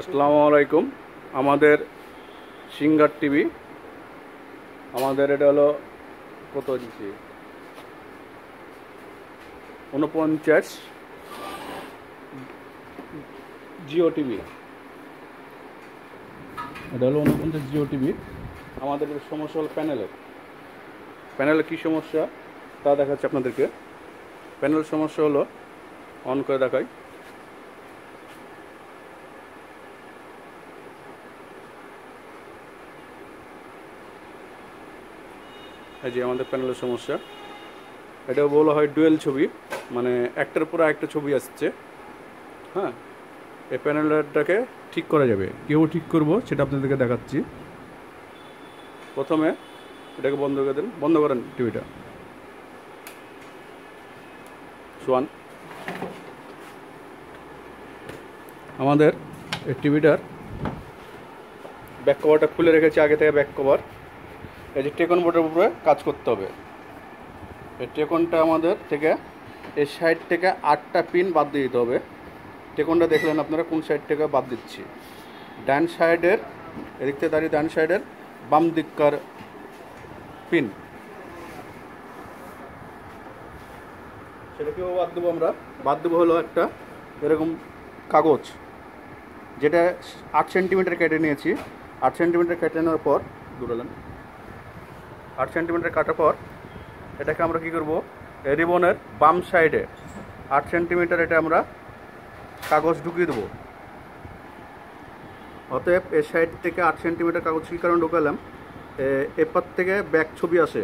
আসসালামু আলাইকুম। আমাদের সিঙ্গার টিভি, আমাদের এটা হলো কত ইঞ্চি, 49 জিও টিভি। এটা হলো 49 জিও টিভি। আমাদের সমস্যা হলো প্যানেলের কী সমস্যা তা দেখাচ্ছি আপনাদেরকে। প্যানেলের সমস্যা হলো, অন করে দেখাই। এই যে আমাদের প্যানেলের সমস্যা। এটা বলা হয় ডুয়েল ছবি, মানে একটার পর একটা ছবি আসছে। হ্যাঁ, এই প্যানেলটাকে ঠিক করা যাবে। কেউ ঠিক করব সেটা আপনাদেরকে দেখাচ্ছি। প্রথমে এটাকে বন্ধ করে দেন, বন্ধ করেন টিভিটা। সোয়ান, আমাদের এই টিভিটার ব্যাক কভারটা খুলে রেখেছি আগে থেকে। ব্যাক কভার এই যে টেকন বোর্ডের উপরে কাজ করতে হবে। এই টেকনটা আমাদের থেকে এই সাইড থেকে 8টা পিন বাদ দিয়ে দিতে হবে। টেকনটা দেখলেন আপনারা কোন সাইড থেকে বাদ দিচ্ছি। ডান সাইডের, এদিক থেকে দাঁড়িয়ে ডান সাইডের বাম দিককার পিন, সেটাকেও বাদ দেবো আমরা। বাদ দেবো হলো একটা এরকম কাগজ, যেটা 8 সেন্টিমিটার কেটে নিয়েছি। 8 সেন্টিমিটার কেটে নেওয়ার পর দূরালেন, 8 সেন্টিমিটার কাটার পর এটাকে আমরা কী করবো, রিবনের বাম সাইডে 8 সেন্টিমিটার এটা আমরা কাগজ ঢুকিয়ে দেবো। অতএব এই সাইড থেকে 8 সেন্টিমিটার কাগজ কী কারণে ঢুকালাম, এপার থেকে ব্যাক ছবি আসে।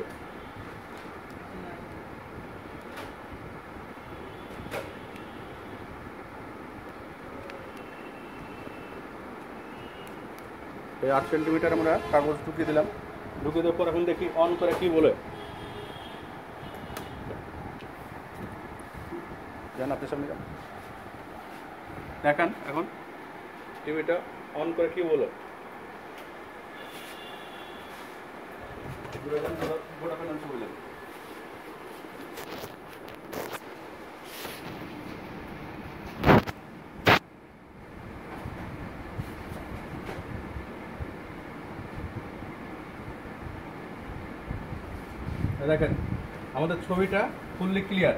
এই 8 সেন্টিমিটার আমরা কাগজ ঢুকিয়ে দিলাম। ঢুকিয়ে দেওয়ার পর এখন দেখি অন করে কি বলে। যান আপনার সামনে যান, দেখান এখন টিভিটা অন করে কি বলে। দেখেন আমাদের ছবিটা ফুললি ক্লিয়ার।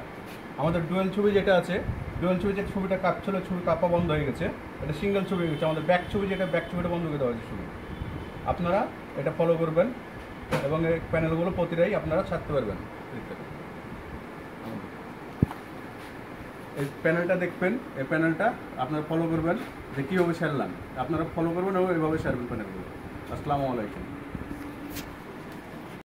আমাদের ডুয়েল ছবি যেটা আছে, ডুয়েল ছবি যে ছবিটা কাঁপছিল, ছবি কাঁপা বন্ধ হয়ে গেছে। এটা সিঙ্গেল ছবি হয়ে গেছে। আমাদের ব্যাক ছবি যেটা, ব্যাক ছবিটা বন্ধ করে দেওয়া হয়েছে ছবি। আপনারা এটা ফলো করবেন এবং এই প্যানেলগুলো প্রতিটাই আপনারা ছাড়তে পারবেন। এই প্যানেলটা দেখবেন, এই প্যানেলটা আপনারা ফলো করবেন যে কীভাবে সারলাম। আপনারা ফলো করবেন এবং এইভাবে সারবেন প্যানেলগুলো। আসসালামু আলাইকুম।